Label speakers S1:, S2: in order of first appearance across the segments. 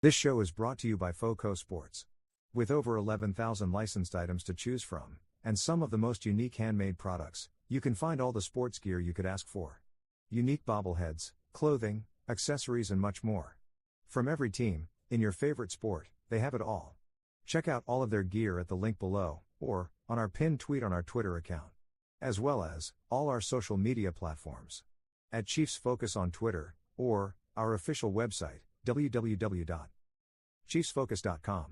S1: This show is brought to you by Foco Sports. With over 11,000 licensed items to choose from, and some of the most unique handmade products, you can find all the sports gear you could ask for. Unique bobbleheads, clothing, accessories, and much more. From every team, in your favorite sport, they have it all. Check out all of their gear at the link below, or on our pinned tweet on our Twitter account, as well as all our social media platforms. At Chiefs Focus on Twitter, or our official website, www.chiefsfocus.com.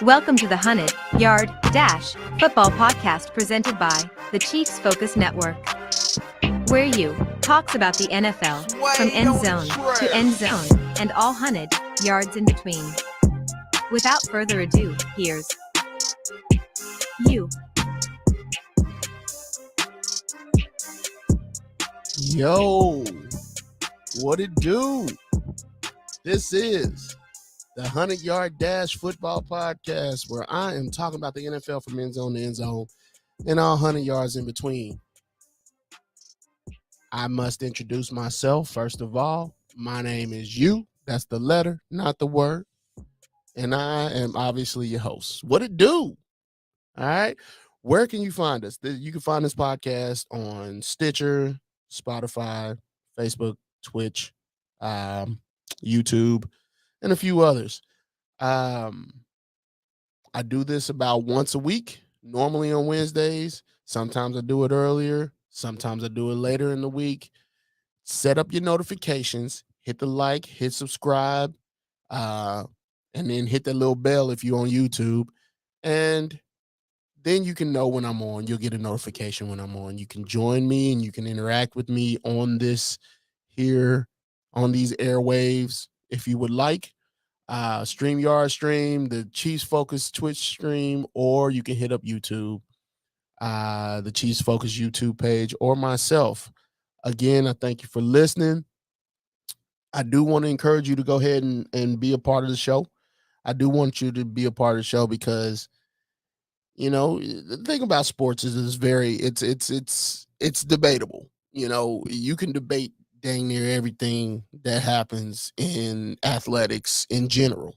S2: Welcome to the 100-Yard Dash Football Podcast presented by the Chiefs Focus Network, where you talks about the NFL from end zone to end zone and all 100 yards in between. Without further ado, here's you.
S3: Yo, what it do? This is the 100-Yard Dash Football Podcast, where I am talking about the NFL from end zone to end zone and all 100 yards in between. I must introduce myself. First of all, my name is you. That's the letter, not the word. And I am obviously your host. What it do? All right. Where can you find us? You can find this podcast on Stitcher, Spotify, Facebook, Twitch, YouTube, and a few others. I do this about once a week, normally on Wednesdays. Sometimes I do it earlier. Sometimes I do it later in the week. Set up your notifications, hit the like, hit subscribe, and then hit that little bell if you're on YouTube. And then you can know when I'm on. You'll get a notification when I'm on. You can join me and you can interact with me on this here, on these airwaves if you would like. StreamYard stream, the Chiefs Focus Twitch stream, or you can hit up YouTube, the Chiefs Focus YouTube page, or myself. Again, I thank you for listening. I do want to encourage you to go ahead and be a part of the show. I do want you to be a part of the show because, you know, the thing about sports is it's debatable. You know, you can debate dang near everything that happens in athletics in general.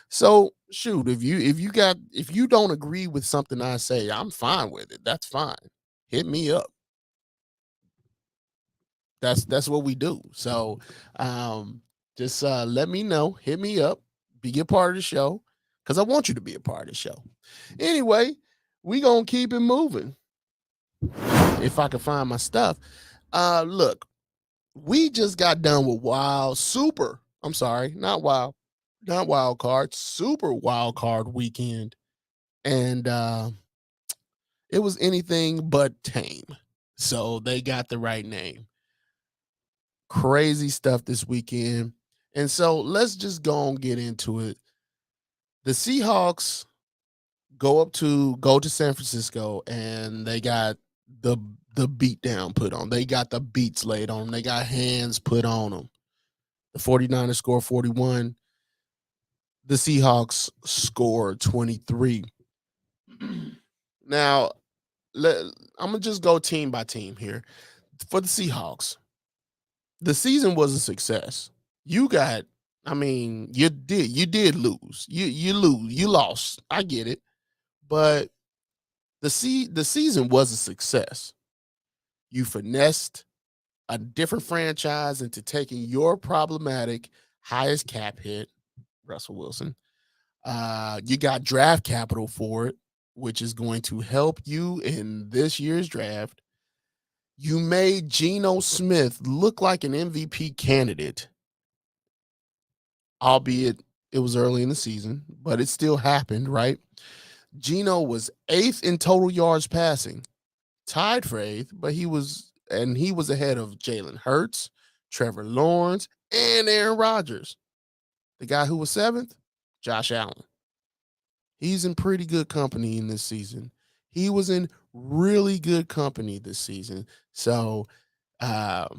S3: So shoot, if you don't agree with something I say, I'm fine with it. That's fine. Hit me up. That's what we do. So just let me know, hit me up, be a part of the show, because I want you to be a part of the show. Anyway, we gonna keep it moving. If I can find my stuff. Look, we just got done with Super Wildcard weekend. And it was anything but tame. So they got the right name. Crazy stuff this weekend. And so let's just go and get into it. The Seahawks go to San Francisco, and they got the beat down put on. They got the beats laid on them. They got hands put on them. The 49ers score 41. The Seahawks scored 23. Now, I'm going to just go team by team here. For the Seahawks, the season was a success. You did lose. You lost. I get it. But the season was a success. You finessed a different franchise into taking your problematic highest cap hit, Russell Wilson. You got draft capital for it, which is going to help you in this year's draft. You made Geno Smith look like an MVP candidate, albeit it was early in the season, but it still happened, right? Geno was 8th in total yards passing, tied for 8th, but he was ahead of Jalen Hurts, Trevor Lawrence, and Aaron Rodgers. The guy who was 7th, Josh Allen. He's in pretty good company in this season. He was in really good company this season. So the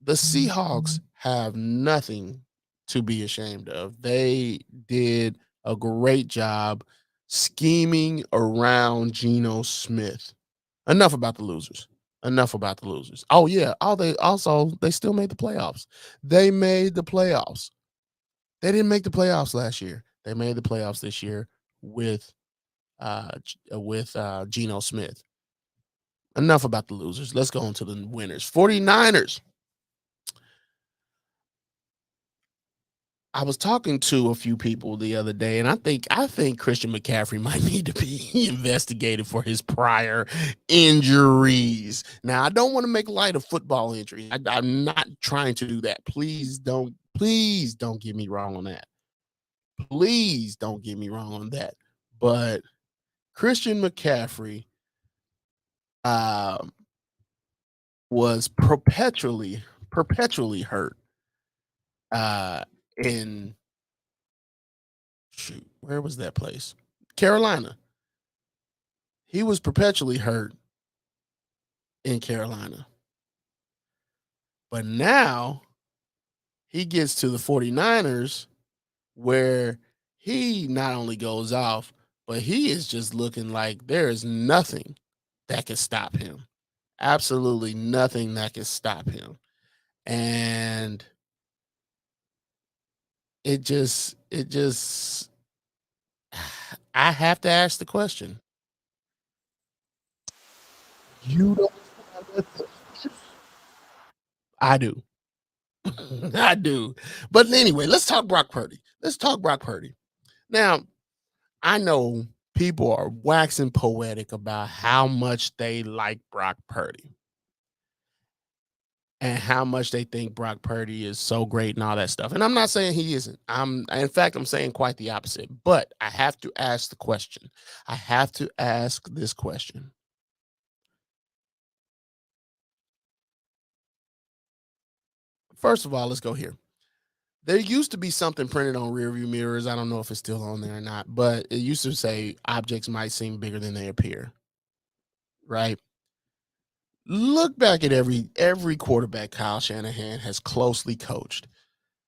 S3: Seahawks have nothing to be ashamed of. They did a great job. scheming around Geno Smith. Enough about the losers. Enough about the losers. Oh yeah. They still made the playoffs. They made the playoffs. They didn't make the playoffs last year. They made the playoffs this year with Geno Smith. Enough about the losers. Let's go on to the winners. 49ers. I was talking to a few people the other day, and I think Christian McCaffrey might need to be investigated for his prior injuries. Now, I don't want to make light of football injuries. I'm not trying to do that. Please don't get me wrong on that. Please don't get me wrong on that. But Christian McCaffrey was perpetually hurt in where was that place? Carolina. He was perpetually hurt in Carolina. But now he gets to the 49ers where he not only goes off, but he is just looking like there is nothing that can stop him. Absolutely nothing that can stop him. And it just I have to ask the question. You don't. I do. I do. But anyway, let's talk Brock Purdy. Now, I know people are waxing poetic about how much they like Brock Purdy and how much they think Brock Purdy is so great and all that stuff. And I'm not saying he isn't. I'm saying quite the opposite. But I have to ask the question. I have to ask this question. First of all, let's go here. There used to be something printed on rearview mirrors. I don't know if it's still on there or not, but it used to say objects might seem bigger than they appear. Right? Look back at every quarterback Kyle Shanahan has closely coached.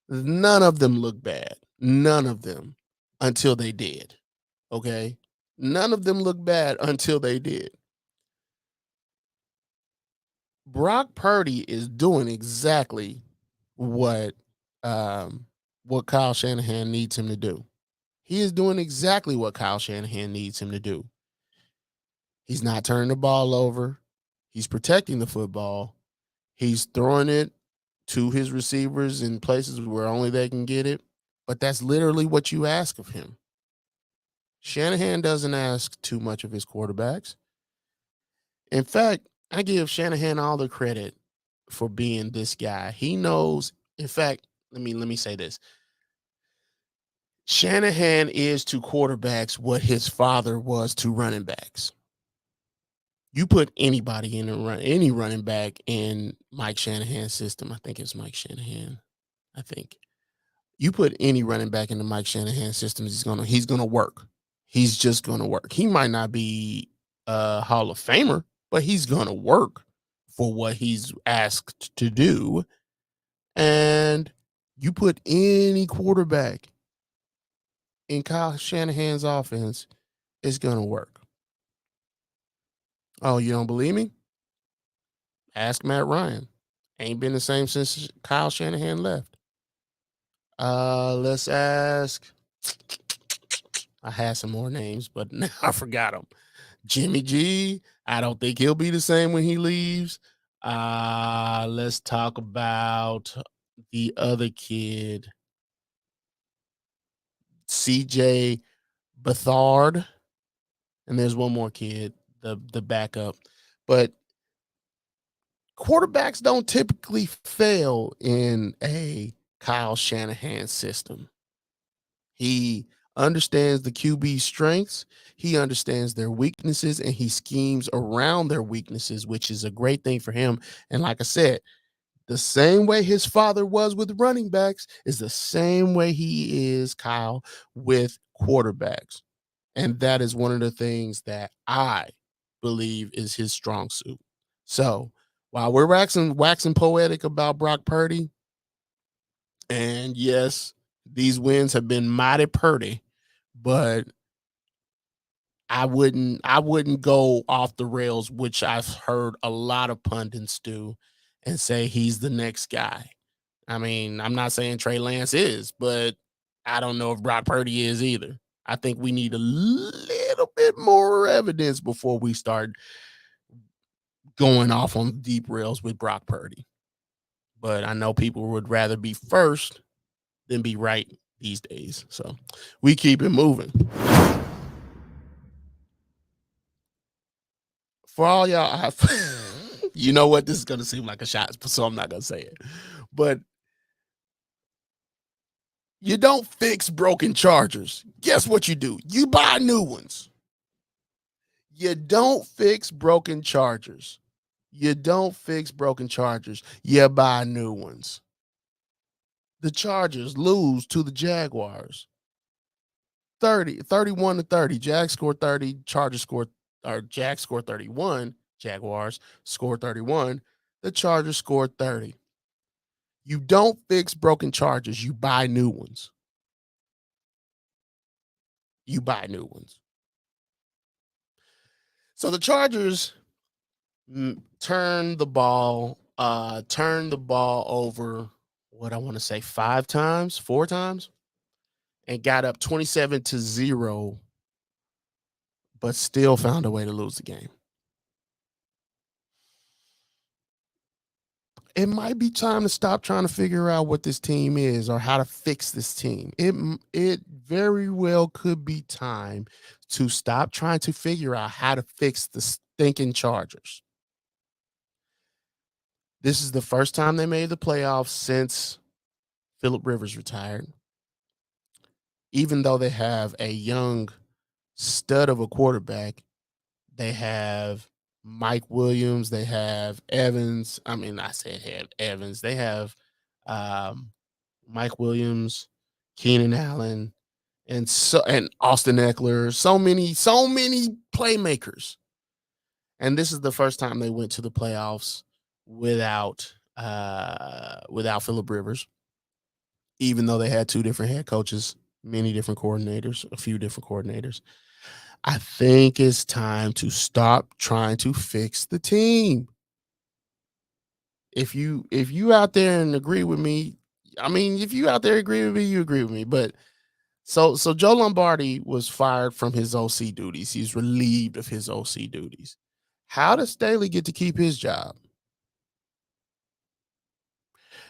S3: None of them look bad. None of them until they did. Okay? None of them look bad until they did. Brock Purdy is doing exactly what Kyle Shanahan needs him to do. He is doing exactly what Kyle Shanahan needs him to do. He's not turning the ball over. He's protecting the football. He's throwing it to his receivers in places where only they can get it. But that's literally what you ask of him. Shanahan doesn't ask too much of his quarterbacks. In fact, I give Shanahan all the credit for being this guy. He knows, in fact, let me say this. Shanahan is to quarterbacks what his father was to running backs. You put anybody in any running back in Mike Shanahan's system. I think it's Mike Shanahan. I think you put any running back in the Mike Shanahan system, he's gonna work. He's just gonna work. He might not be a Hall of Famer, but he's gonna work for what he's asked to do. And you put any quarterback in Kyle Shanahan's offense, it's gonna work. Oh, you don't believe me? Ask Matt Ryan. Ain't been the same since Kyle Shanahan left. Let's ask. I had some more names, but now I forgot them. Jimmy G. I don't think he'll be the same when he leaves. Let's talk about the other kid, CJ Beathard. And there's one more kid, the backup. But quarterbacks don't typically fail in a Kyle Shanahan system. He understands the QB strengths, he understands their weaknesses, and he schemes around their weaknesses, which is a great thing for him. And like I said, the same way his father was with running backs is the same way he is, Kyle, with quarterbacks. And that is one of the things that I believe is his strong suit. So while we're waxing poetic about Brock Purdy, and yes, these wins have been mighty purdy, but I wouldn't go off the rails, which I've heard a lot of pundits do, and say he's the next guy. I mean, I'm not saying Trey Lance is, but I don't know if Brock Purdy is either. I think we need a little bit more evidence before we start going off on deep rails with Brock Purdy. But I know people would rather be first than be right these days. So we keep it moving. For all y'all, you know what? This is going to seem like a shot, so I'm not going to say it. But you don't fix broken chargers. Guess what you do? You buy new ones. You don't fix broken chargers. You don't fix broken chargers. You buy new ones. The Chargers lose to the Jaguars. 31-30. Jags scored 30. Chargers scored, or Jags scored 31. Jaguars scored 31. The Chargers scored 30. You don't fix broken chargers. You buy new ones. You buy new ones. So the Chargers turned the ball over, what I want to say, 4 times, and got up 27-0, but still found a way to lose the game. It might be time to stop trying to figure out what this team is or how to fix this team. It very well could be time to stop trying to figure out how to fix the stinking Chargers. This is the first time they made the playoffs since Phillip Rivers retired. Even though they have a young stud of a quarterback, they have Mike Williams, they have Evans. I mean, I said have Evans. They have Mike Williams, Keenan Allen, and Austin Eckler. So many playmakers. And this is the first time they went to the playoffs without Phillip Rivers, even though they had 2 different head coaches, many different coordinators, a few different coordinators. I think it's time to stop trying to fix the team. If you out there and agree with me, I mean, if you out there agree with me, you agree with me. But so Joe Lombardi was fired from his OC duties. He's relieved of his OC duties. How does Staley get to keep his job?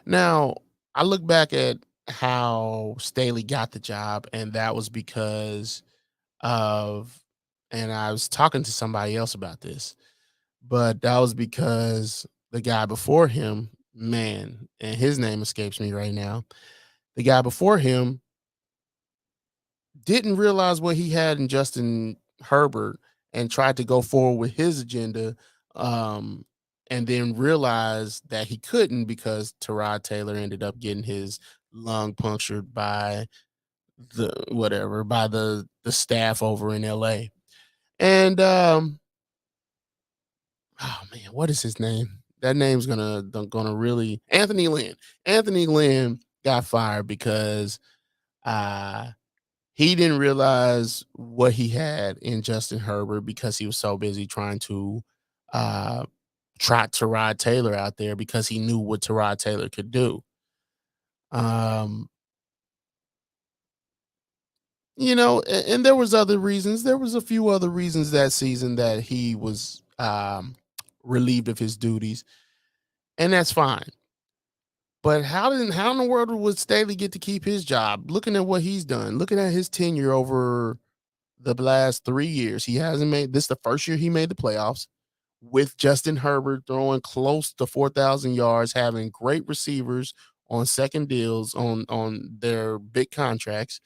S3: Now, I look back at how Staley got the job, and that was because of, and I was talking to somebody else about this, but that was because the guy before him, man, and his name escapes me right now. The guy before him didn't realize what he had in Justin Herbert and tried to go forward with his agenda, and then realized that he couldn't because Tyrod Taylor ended up getting his lung punctured by the staff over in LA. And oh man, what is his name? That name's gonna really, Anthony Lynn. Anthony Lynn got fired because he didn't realize what he had in Justin Herbert because he was so busy trying to trot Tyrod Taylor out there because he knew what Tyrod Taylor could do. You know, and there was other reasons. There was a few other reasons that season that he was relieved of his duties, and that's fine. But how in the world would Staley get to keep his job? Looking at what he's done, looking at his tenure over the last 3 years, he hasn't made this the first year he made the playoffs with Justin Herbert throwing close to 4,000 yards, having great receivers on second deals on their big contracts.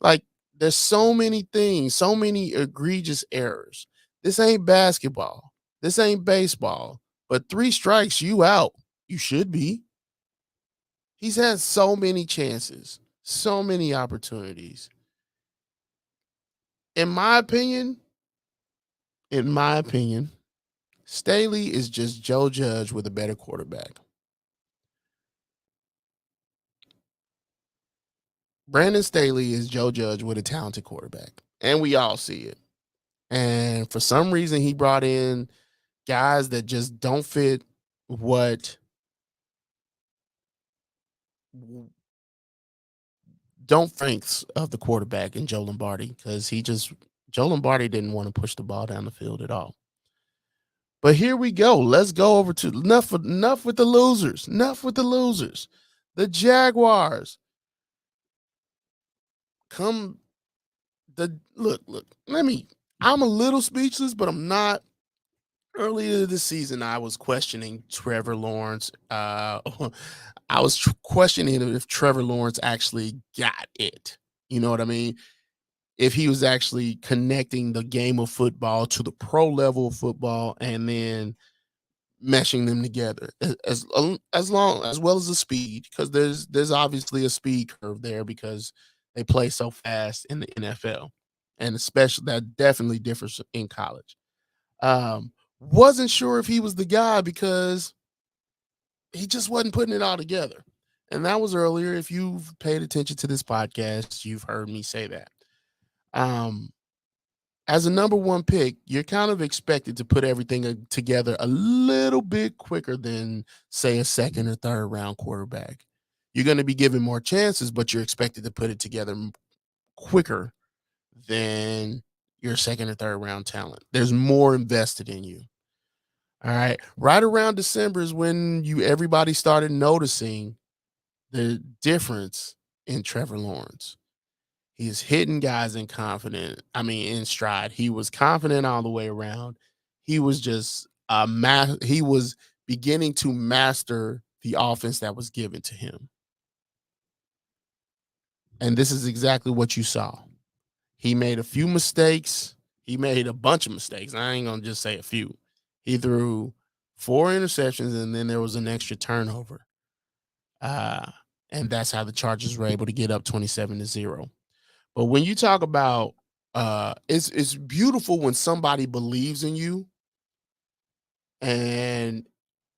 S3: Like, there's so many things, so many egregious errors. This ain't basketball. This ain't baseball. But 3 strikes, you out. You should be. He's had so many chances, so many opportunities. In my opinion, Staley is just Joe Judge with a better quarterback. Brandon Staley is Joe Judge with a talented quarterback, and we all see it. And for some reason, he brought in guys that just don't fit what strengths of the quarterback in Joe Lombardi, because Joe Lombardi didn't want to push the ball down the field at all. But here we go. Let's go over to enough with the losers. Enough with the losers. The Jaguars look. I'm a little speechless, but I'm not. Earlier this season, I was questioning Trevor Lawrence. I was questioning if Trevor Lawrence actually got it. You know what I mean? If he was actually connecting the game of football to the pro level of football and then meshing them together as well as the speed, because there's obviously a speed curve there because they play so fast in the NFL, and especially that definitely differs in college. Wasn't sure if he was the guy because he just wasn't putting it all together. And that was earlier. If you've paid attention to this podcast, you've heard me say that. As a number one pick, you're kind of expected to put everything together a little bit quicker than, say, a second or third round quarterback. You're going to be given more chances, but you're expected to put it together quicker than your second or third round talent. There's more invested in you. All right. Right around December is when everybody started noticing the difference in Trevor Lawrence. He's hitting guys in stride. He was confident all the way around. He was just he was beginning to master the offense that was given to him. And this is exactly what you saw. He made a few mistakes. He made a bunch of mistakes. I ain't going to just say a few. He threw 4 interceptions, and then there was an extra turnover. And that's how the Chargers were able to get up 27-0. But when you talk about it's beautiful when somebody believes in you and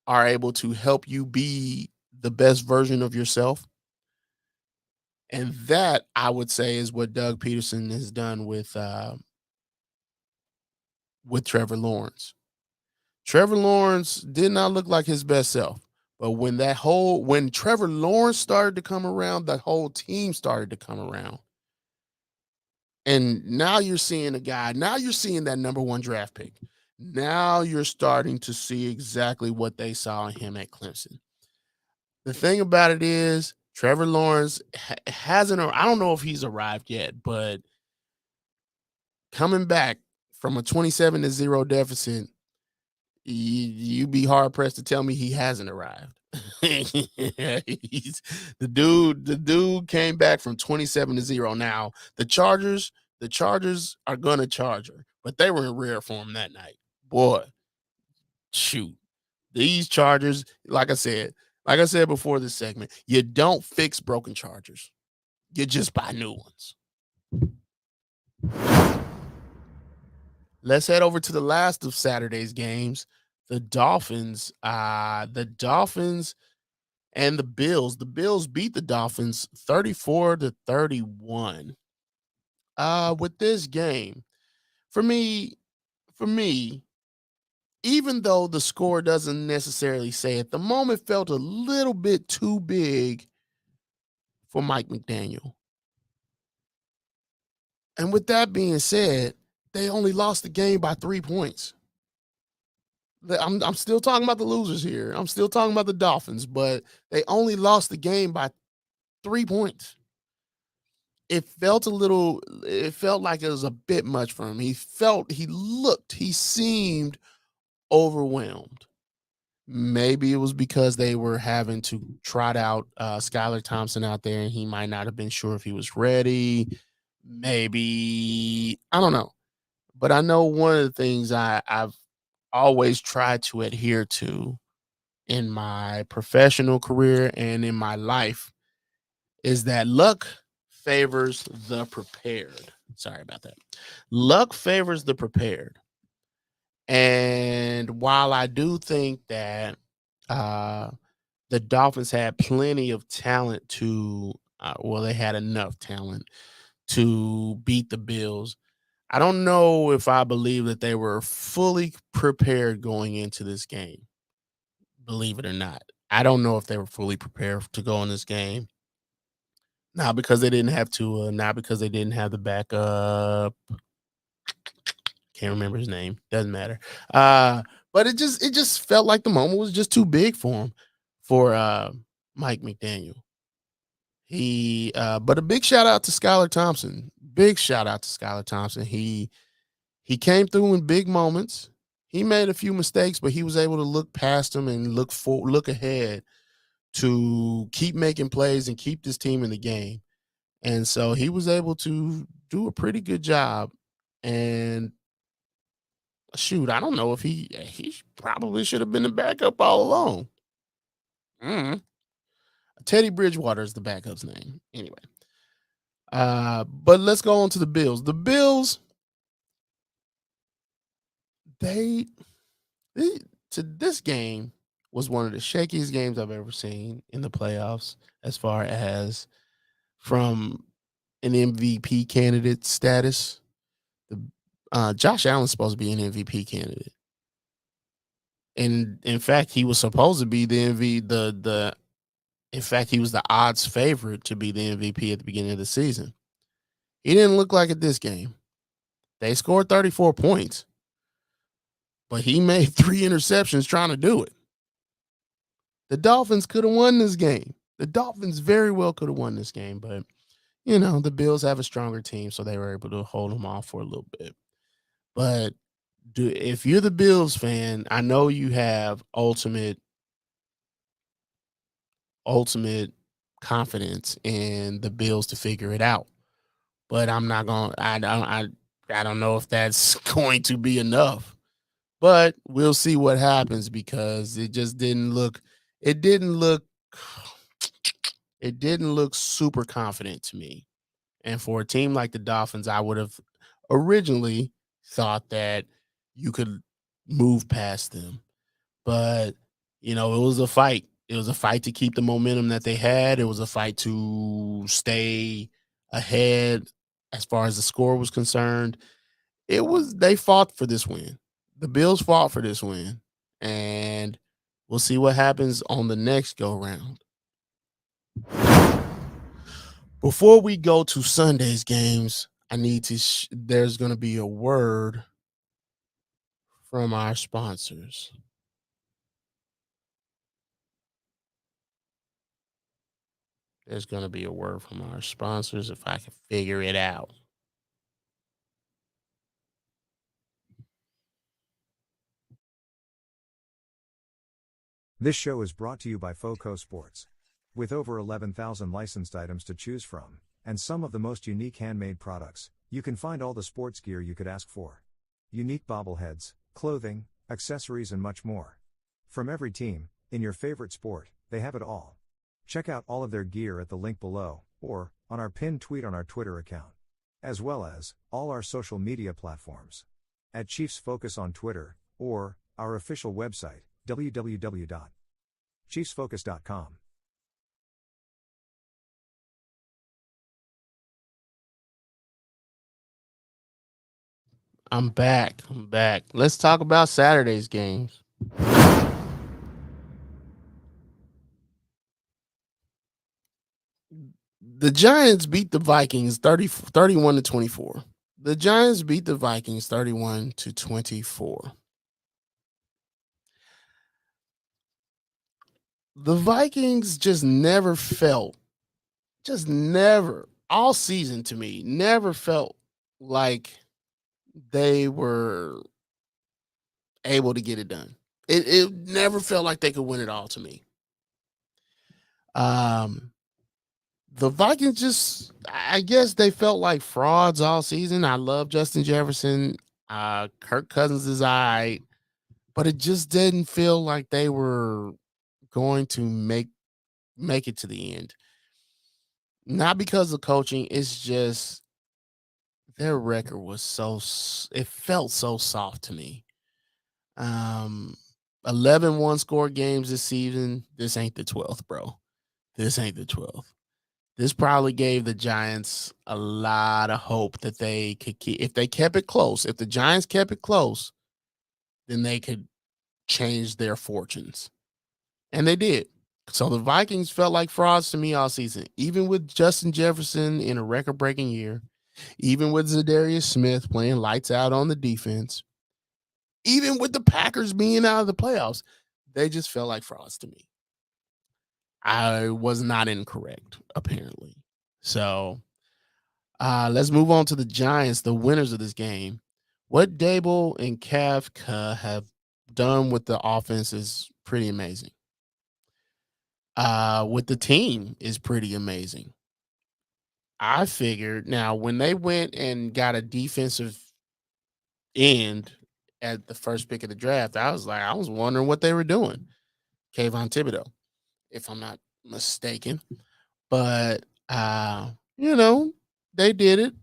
S3: are able to help you be the best version of yourself. And that, I would say, is what Doug Peterson has done with Trevor Lawrence. Trevor Lawrence did not look like his best self. But when Trevor Lawrence started to come around, the whole team started to come around. And now you're seeing that number 1 draft pick. Now you're starting to see exactly what they saw in him at Clemson. The thing about it is Trevor Lawrence hasn't, I don't know if he's arrived yet, but coming back from a 27-0 deficit, you'd be hard pressed to tell me he hasn't arrived. The dude came back from 27-0. Now the Chargers are gonna charge her, but they were in rare form that night. Boy, shoot. These Chargers, like I said before this segment, you don't fix broken Chargers. You just buy new ones. Let's head over to the last of Saturday's games. The Dolphins and the Bills. The Bills beat the Dolphins 34-31. With this game, for me, even though the score doesn't necessarily say it, the moment felt a little bit too big for Mike McDaniel. And with that being said, they only lost the game by 3 points. I'm still talking about the losers here. I'm still talking about the Dolphins, but they only lost the game by 3 points. It felt like it was a bit much for him. He seemed overwhelmed. Maybe it was because they were having to trot out Skylar Thompson out there, and he might not have been sure if he was ready. Maybe, I don't know. But I know one of the things I've always tried to adhere to in my professional career and in my life is that luck favors the prepared. Sorry about that. Luck favors the prepared. And while I do think that the Dolphins had plenty of talent they had enough talent to beat the Bills, I don't know if I believe that they were fully prepared going into this game. Believe it or not, I don't know if they were fully prepared to go in this game. Not because they didn't have to, not because they didn't have the backup. Can't remember his name. Doesn't matter. But it just felt like the moment was just too big for him, for Mike McDaniel. But a big shout out to Skylar Thompson. Big shout out to Skylar Thompson. He came through in big moments. He made a few mistakes, but he was able to look past them and look ahead to keep making plays and keep this team in the game. And so he was able to do a pretty good job. And shoot, I don't know if he probably should have been the backup all along. Teddy Bridgewater is the backup's name. Anyway. But let's go on to the Bills. The Bills, to this game was one of the shakiest games I've ever seen in the playoffs, as far as from an MVP candidate status. Josh Allen's supposed to be an MVP candidate, and in fact, he was supposed to be the MVP. In fact, he was the odds favorite to be the MVP at the beginning of the season. He didn't look like it this game. They scored 34 points, but he made 3 interceptions trying to do it. The Dolphins could have won this game. The Dolphins very well could have won this game, but the Bills have a stronger team, so they were able to hold them off for a little bit. But if you're the Bills fan, I know you have ultimate confidence in the Bills to figure it out. But I'm not going to I don't know if that's going to be enough. But we'll see what happens, because it didn't look super confident to me. And for a team like the Dolphins, I would have originally thought that you could move past them. But, it was a fight. It was a fight to keep the momentum that they had. It was a fight to stay ahead as far as the score was concerned. They fought for this win. The Bills fought for this win. And we'll see what happens on the next go round. Before we go to Sunday's games, there's going to be a word from our sponsors. There's going to be a word from our sponsors if I can figure it out.
S1: This show is brought to you by Foco Sports. With over 11,000 licensed items to choose from, and some of the most unique handmade products, you can find all the sports gear you could ask for. Unique bobbleheads, clothing, accessories, and much more. From every team, in your favorite sport, they have it all. Check out all of their gear at the link below, or on our pinned tweet on our Twitter account, as well as all our social media platforms. At Chiefs Focus on Twitter, or our official website, www.chiefsfocus.com.
S3: I'm back. Let's talk about Saturday's games. The Giants beat the Vikings 31-24. The Giants beat the Vikings 31-24. The Vikings all season to me, never felt like they were able to get it done. It never felt like they could win it all to me. The Vikings I guess they felt like frauds all season. I love Justin Jefferson. Kirk Cousins is all right, but it just didn't feel like they were going to make it to the end. Not because of coaching, it's just their record was it felt so soft to me. 11 one-score games this season. This ain't the 12th, bro. This ain't the 12th. This probably gave the Giants a lot of hope that they could keep. If they kept it close, if the Giants kept it close, then they could change their fortunes. And they did. So the Vikings felt like frauds to me all season, even with Justin Jefferson in a record-breaking year, even with Zadarius Smith playing lights out on the defense, even with the Packers being out of the playoffs. They just felt like frauds to me. I was not incorrect, apparently. So let's move on to the Giants, the winners of this game. What Dable and Kafka have done with the offense is pretty amazing. With the team is pretty amazing. I figured now when they went and got a defensive end at the first pick of the draft, I was wondering what they were doing. Kayvon Thibodeau, if I'm not mistaken. But they did it,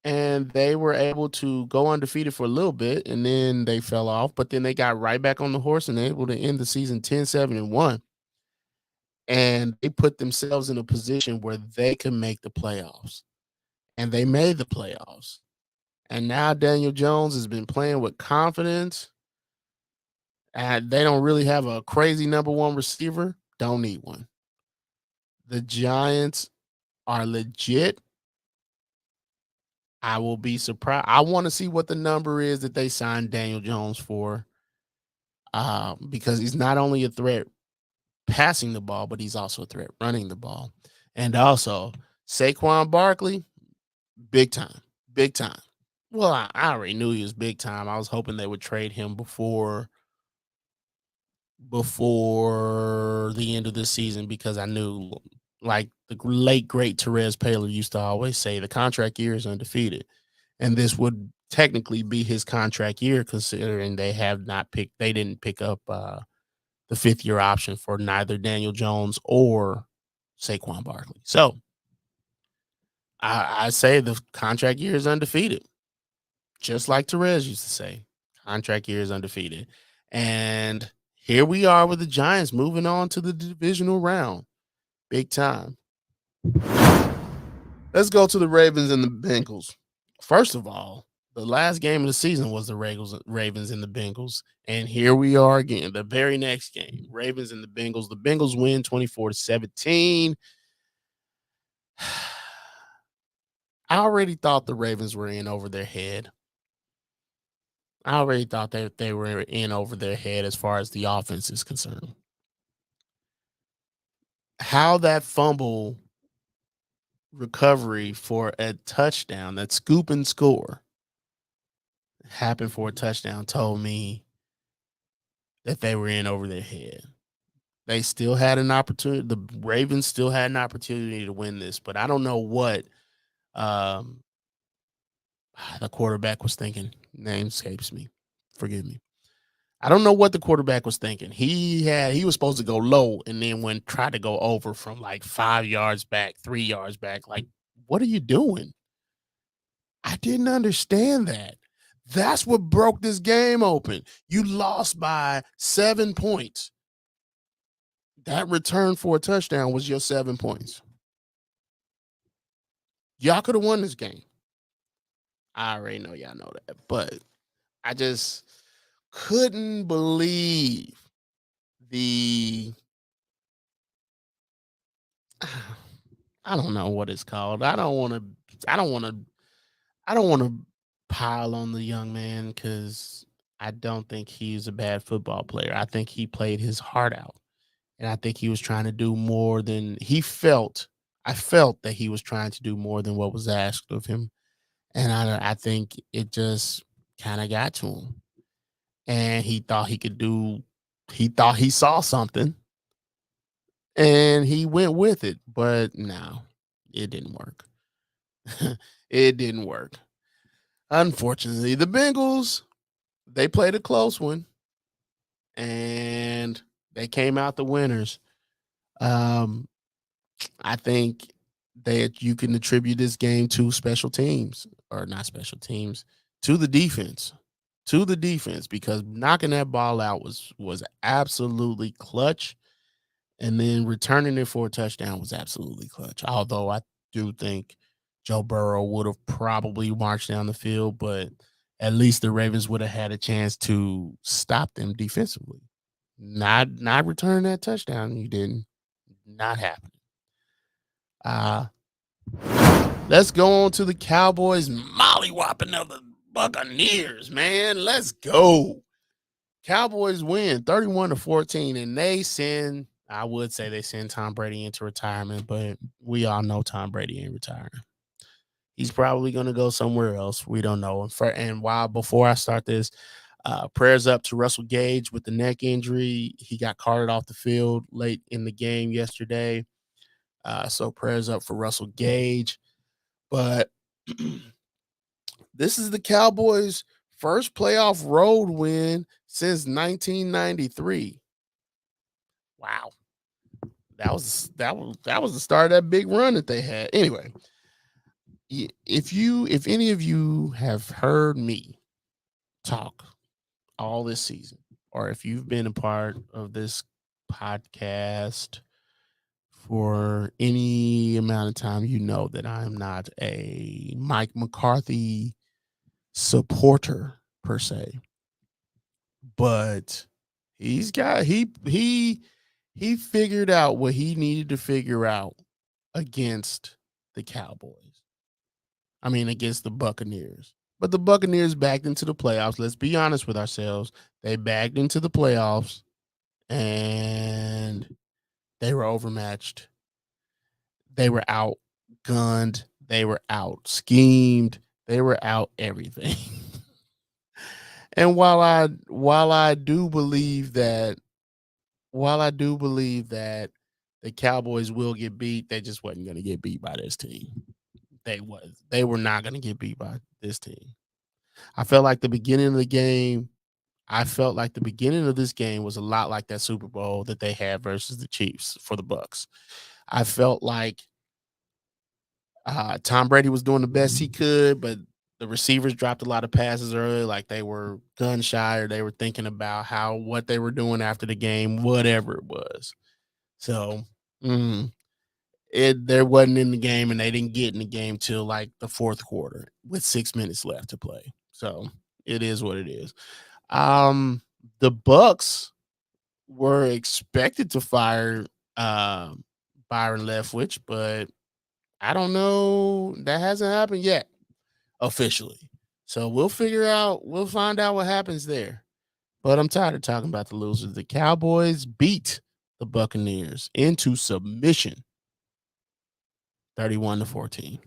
S3: and they were able to go undefeated for a little bit, and then they fell off, but then they got right back on the horse and able to end the season 10-7-1. And they put themselves in a position where they could make the playoffs. And they made the playoffs. And now Daniel Jones has been playing with confidence. And they don't really have a crazy number one receiver. Don't need one. The Giants are legit. I will be surprised. I want to see what the number is that they signed Daniel Jones for. Because he's not only a threat passing the ball, but he's also a threat running the ball. And also, Saquon Barkley, big time. Big time. Well, I already knew he was big time. I was hoping they would trade him before the end of this season because I knew, like the late, great Therese Paylor used to always say, the contract year is undefeated. And this would technically be his contract year considering they didn't pick up the fifth-year option for neither Daniel Jones or Saquon Barkley. So I say the contract year is undefeated. Just like Therese used to say, contract year is undefeated. And here we are with the Giants moving on to the divisional round. Big time. Let's go to the Ravens and the Bengals. First of all, the last game of the season was the Ravens and the Bengals. And here we are again, the very next game, Ravens and the Bengals. The Bengals win 24-17. I already thought the Ravens were in over their head. I already thought that they were in over their head as far as the offense is concerned. How that fumble recovery for a touchdown, that scoop and score, happened for a touchdown told me that they were in over their head. They still had an opportunity. The Ravens still had an opportunity to win this, but I don't know what the quarterback was thinking. Name escapes me. Forgive me. I don't know what the quarterback was thinking. He was supposed to go low and then tried to go over from like 5 yards back, 3 yards back. Like, what are you doing? I didn't understand that. That's what broke this game open. You lost by 7 points. That return for a touchdown was your 7 points. Y'all could have won this game. I already know y'all know that, but I just couldn't believe I don't know what it's called. I don't want to pile on the young man because I don't think he's a bad football player. I think he played his heart out. And I think he was trying to do more than he felt. I felt that he was trying to do more than what was asked of him. And I think it just kind of got to him. And he thought he saw something. And he went with it. But no, it didn't work. It didn't work. Unfortunately, the Bengals, they played a close one. And they came out the winners. I think that you can attribute this game to special teams, or not special teams, to the defense. To the defense, because knocking that ball out was absolutely clutch. And then returning it for a touchdown was absolutely clutch. Although I do think Joe Burrow would have probably marched down the field, but at least the Ravens would have had a chance to stop them defensively. Not return that touchdown. You didn't. Not happening. Let's go on to the Cowboys mollywhopping of the Buccaneers, man. Let's go. Cowboys win 31-14, and I would say they send Tom Brady into retirement, but we all know Tom Brady ain't retiring. He's probably going to go somewhere else. We don't know. Before I start this, prayers up to Russell Gage with the neck injury. He got carted off the field late in the game yesterday. So prayers up for Russell Gage. But this is the Cowboys' first playoff road win since 1993. Wow. That was the start of that big run that they had. Anyway, if any of you have heard me talk all this season, or if you've been a part of this podcast for any amount of time, you know that I am not a Mike McCarthy supporter per se, but he figured out what he needed to figure out against the Cowboys. I mean, against the Buccaneers. But the Buccaneers backed into the playoffs. Let's be honest with ourselves. They backed into the playoffs and they were overmatched. They were outgunned. They were out schemed. They were out everything. And while I do believe that the Cowboys will get beat, they just wasn't going to get beat by this team. They were not going to get beat by this team. I felt like the beginning of this game was a lot like that Super Bowl that they had versus the Chiefs for the Bucs. I felt like Tom Brady was doing the best he could, but the receivers dropped a lot of passes early, like they were gun shy or they were thinking about what they were doing after the game, whatever it was. So there wasn't in the game, and they didn't get in the game till like the fourth quarter with 6 minutes left to play. So it is what it is. The Bucs were expected to fire Byron Leftwich, but I don't know. That hasn't happened yet officially. So we'll find out what happens there. But I'm tired of talking about the losers. The Cowboys beat the Buccaneers into submission 31-14.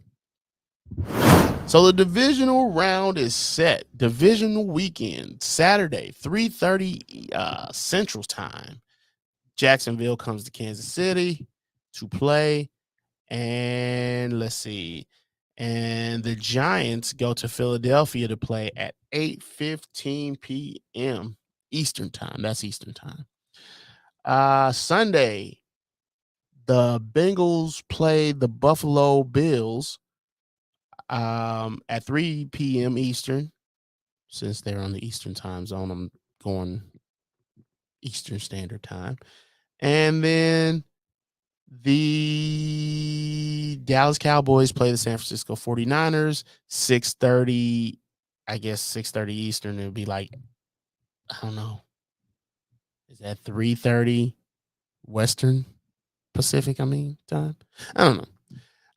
S3: So the divisional round is set. Divisional weekend, Saturday, 3:30 Central Time. Jacksonville comes to Kansas City to play. And let's see. And the Giants go to Philadelphia to play at 8:15 p.m. Eastern Time. That's Eastern Time. Sunday, the Bengals play the Buffalo Bills at 3 p.m. Eastern. Since they're on the Eastern Time zone, I'm going Eastern Standard Time. And then the Dallas Cowboys play the San Francisco 49ers, 6:30, I guess 6:30 Eastern. It would be like, I don't know. Is that 3:30 Western Pacific, time? I don't know.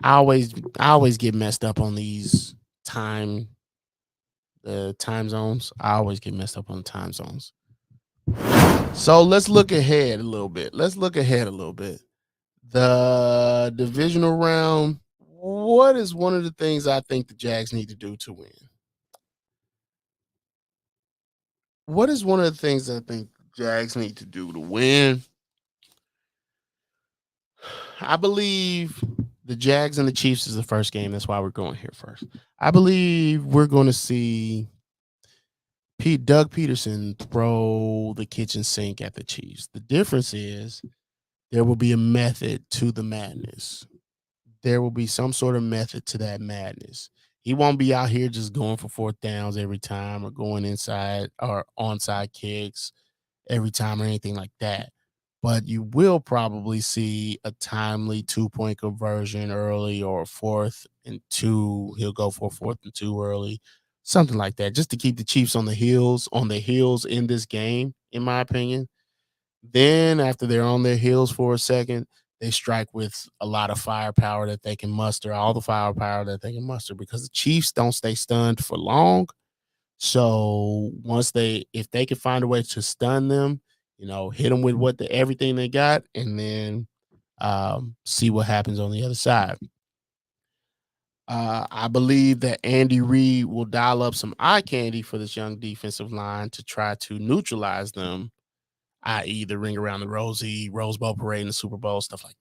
S3: I always get messed up on the time zones. I always get messed up on the time zones. So let's look ahead a little bit. The divisional round. What is one of the things I think the Jags need to do to win? What is one of the things I think the Jags need to do to win? I believe the Jags and the Chiefs is the first game. That's why we're going here first. I believe we're going to see Doug Peterson throw the kitchen sink at the Chiefs. The difference is there will be a method to the madness. There will be some sort of method to that madness. He won't be out here just going for fourth downs every time or going inside or onside kicks every time or anything like that. but you will probably see a timely 2-point conversion early, or a 4th and 2. He'll go for a 4th and 2 early, something like that, just to keep the Chiefs on the heels in this game, in my opinion. Then after they're on their heels for a second, they strike with a lot of firepower that they can muster, all the firepower that they can muster, because the Chiefs don't stay stunned for long. So if they can find a way to stun them, hit them with everything they got, and then see what happens on the other side. I believe that Andy Reid will dial up some eye candy for this young defensive line to try to neutralize them, i.e. the Ring Around the Rosie, Rose Bowl parade, and the Super Bowl, stuff like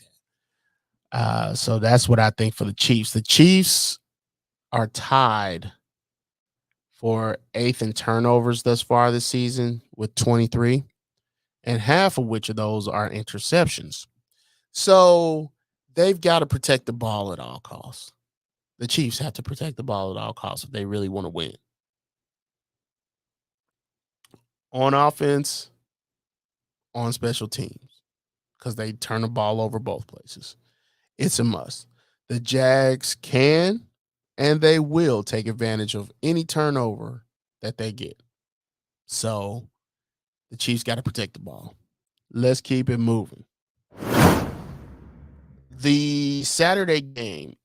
S3: that. So that's what I think for the Chiefs. The Chiefs are tied for 8th in turnovers thus far this season with 23, and half of which of those are interceptions. So they've got to protect the ball at all costs. The Chiefs have to protect the ball at all costs if they really want to win. On offense, on special teams, because they turn the ball over both places. It's a must. The Jags can and they will take advantage of any turnover that they get. So the Chiefs got to protect the ball. Let's keep it moving. The Saturday game,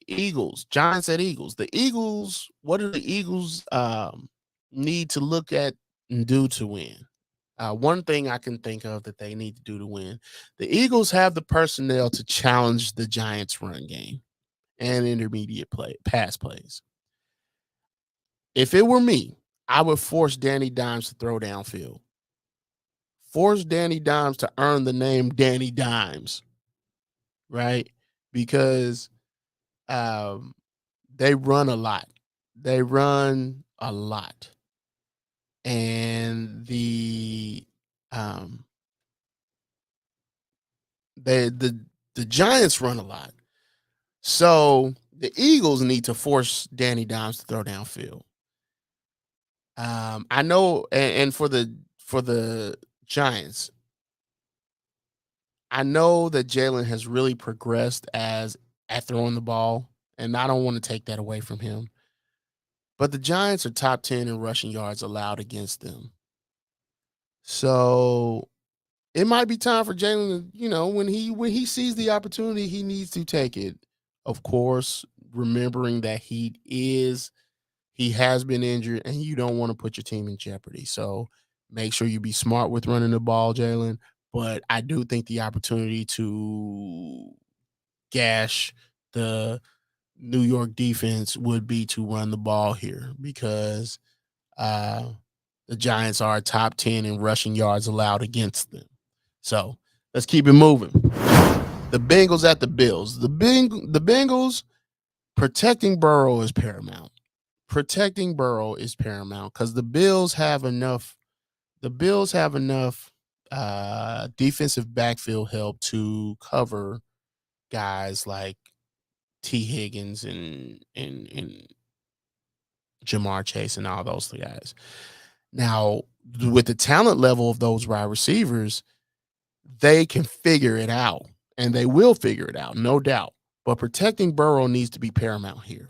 S3: Giants at Eagles. The Eagles, what do the Eagles need to look at and do to win? One thing I can think of that they need to do to win, the Eagles have the personnel to challenge the Giants' run game and intermediate pass plays. If it were me, I would force Danny Dimes to throw downfield. Force Danny Dimes to earn the name Danny Dimes, right? Because they run a lot. And the Giants run a lot. So the Eagles need to force Danny Dimes to throw downfield. I know, and for the Giants, I know that Jalen has really progressed at throwing the ball, and I don't want to take that away from him. But the Giants are top 10 in rushing yards allowed against them. So it might be time for Jalen to, when he sees the opportunity, he needs to take it. Of course, remembering that he has been injured, and you don't want to put your team in jeopardy. So make sure you be smart with running the ball, Jalen. But I do think the opportunity to gash the New York defense would be to run the ball here, because the Giants are top 10 in rushing yards allowed against them. So let's keep it moving. The Bengals at the Bills. The Bengals, protecting Burrow is paramount. Protecting Burrow is paramount because the Bills have enough. Defensive backfield help to cover guys like T. Higgins and Jamar Chase and all those guys. Now, with the talent level of those wide receivers, they can figure it out, and they will figure it out, no doubt. But protecting Burrow needs to be paramount here.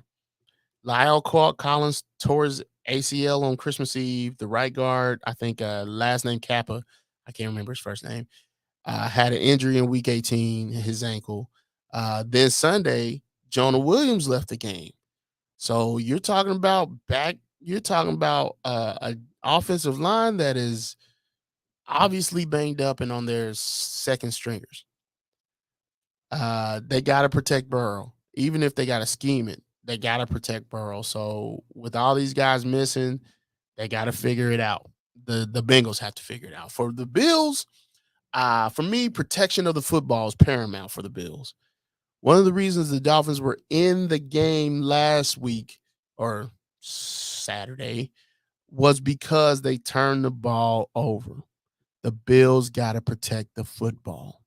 S3: Lyle Collins tore his ACL on Christmas Eve. The right guard, I think last name Kappa, I can't remember his first name, had an injury in week 18, his ankle. Then Sunday, Jonah Williams left the game. So you're talking about an offensive line that is obviously banged up and on their second stringers. They got to protect Burrow. Even if they got to scheme it, they got to protect Burrow. So with all these guys missing, they got to figure it out. The Bengals have to figure it out. For the Bills, for me, protection of the football is paramount for the Bills. One of the reasons the Dolphins were in the game last week or Saturday was because they turned the ball over. The Bills got to protect the football.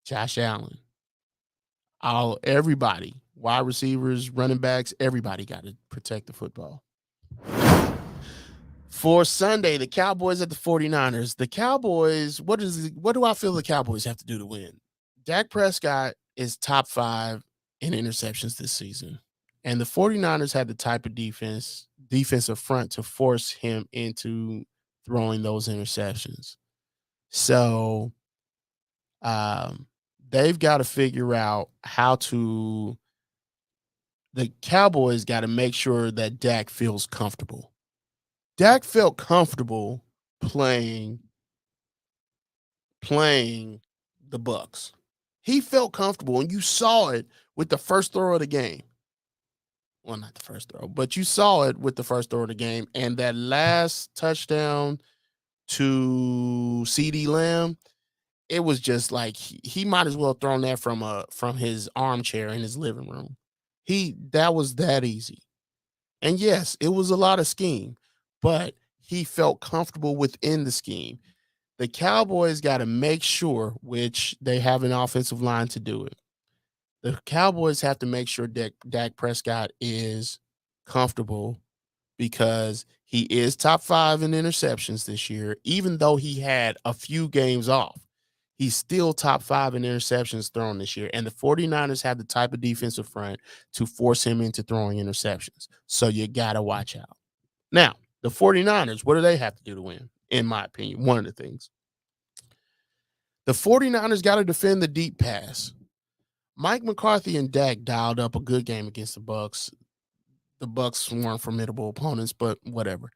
S3: Josh Allen, everybody, wide receivers, running backs, everybody got to protect the football. For Sunday, the Cowboys at the 49ers. The Cowboys, what do I feel the Cowboys have to do to win? Dak Prescott is top 5 in interceptions this season. And the 49ers had the type of defensive front to force him into throwing those interceptions. So they've got to figure out how to the Cowboys got to make sure that Dak feels comfortable. Dak felt comfortable playing the Bucks. He felt comfortable, and you saw it with the first throw of the game. Well, not the first throw, but you saw it with the first throw of the game, and that last touchdown to CD Lamb, it was just like he might as well have thrown that from his armchair in his living room. That was that easy. And yes, it was a lot of scheme, but he felt comfortable within the scheme. The Cowboys got to make sure, which they have an offensive line to do it. The Cowboys have to make sure Dak Prescott is comfortable because he is top 5 in interceptions this year, even though he had a few games off. He's still top 5 in interceptions thrown this year. And the 49ers have the type of defensive front to force him into throwing interceptions. So you got to watch out. Now, the 49ers, what do they have to do to win? In my opinion, one of the things. The 49ers got to defend the deep pass. Mike McCarthy and Dak dialed up a good game against the Bucks. The Bucks weren't formidable opponents, but whatever.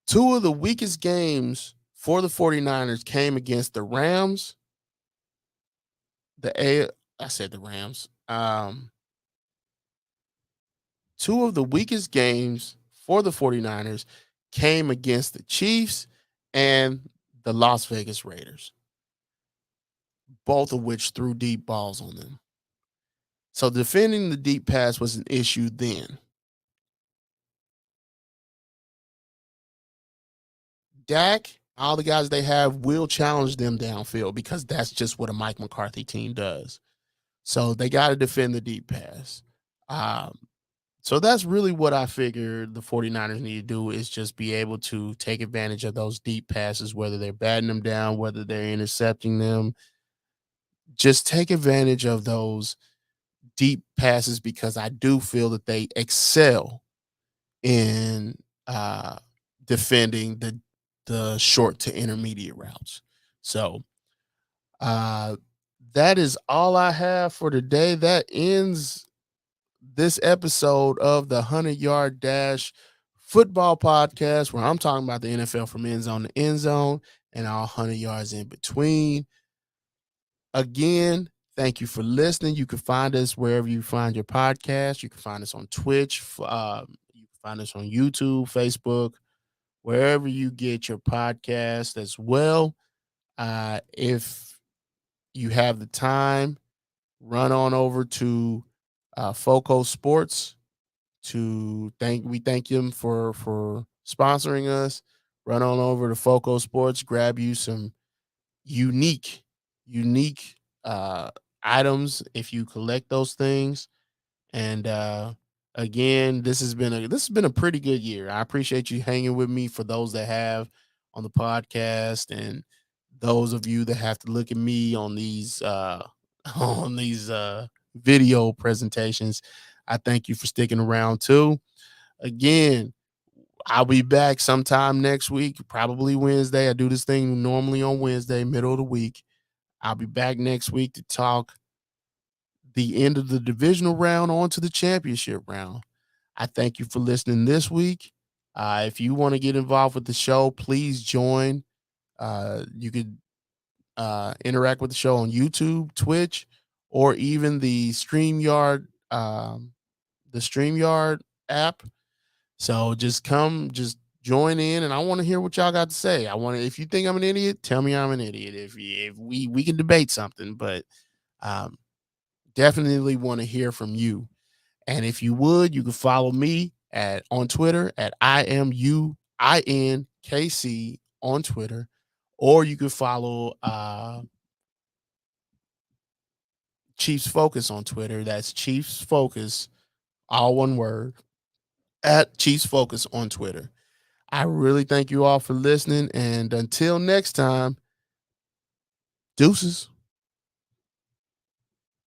S3: 2 of the weakest games for the 49ers came against the Rams. I said the Rams. 2 of the weakest games for the 49ers came against the Chiefs and the Las Vegas Raiders, both of which threw deep balls on them. So defending the deep pass was an issue then. Dak, all the guys they have will challenge them downfield because that's just what a Mike McCarthy team does. So they got to defend the deep pass. So that's really what I figured the 49ers need to do is just be able to take advantage of those deep passes, whether they're batting them down, whether they're intercepting them. Just take advantage of those deep passes because I do feel that they excel in defending the short to intermediate routes. So that is all I have for today. That ends this episode of the 100-Yard Dash football podcast where I'm talking about the NFL from end zone to end zone and all 100 yards in between. Again, thank you for listening. You can find us wherever you find your podcast. You can find us on Twitch. You can find us on YouTube, Facebook, wherever you get your podcast as well. If you have the time, run on over to Foco Sports we thank them for sponsoring us. Run on over to Foco Sports, grab you some unique items if you collect those things. And again, this has been a pretty good year. I appreciate you hanging with me for those that have on the podcast and those of you that have to look at me on these video presentations. I thank you for sticking around too. Again, I'll be back sometime next week, probably Wednesday. I do this thing normally on Wednesday, middle of the week. I'll be back next week to talk the end of the divisional round on to the championship round. I thank you for listening this week. If you want to get involved with the show, please join. You could interact with the show on YouTube, Twitch, or even the StreamYard app. So just join in, and I want to hear what y'all got to say. If you think I'm an idiot, tell me I'm an idiot. If we can debate something, but definitely want to hear from you. And if you would, you can follow me on Twitter at IMUINKC on Twitter, or you can follow Chiefs Focus on Twitter. That's Chiefs Focus, all one word, at Chiefs Focus on Twitter. I really thank you all for listening. And until next time, deuces.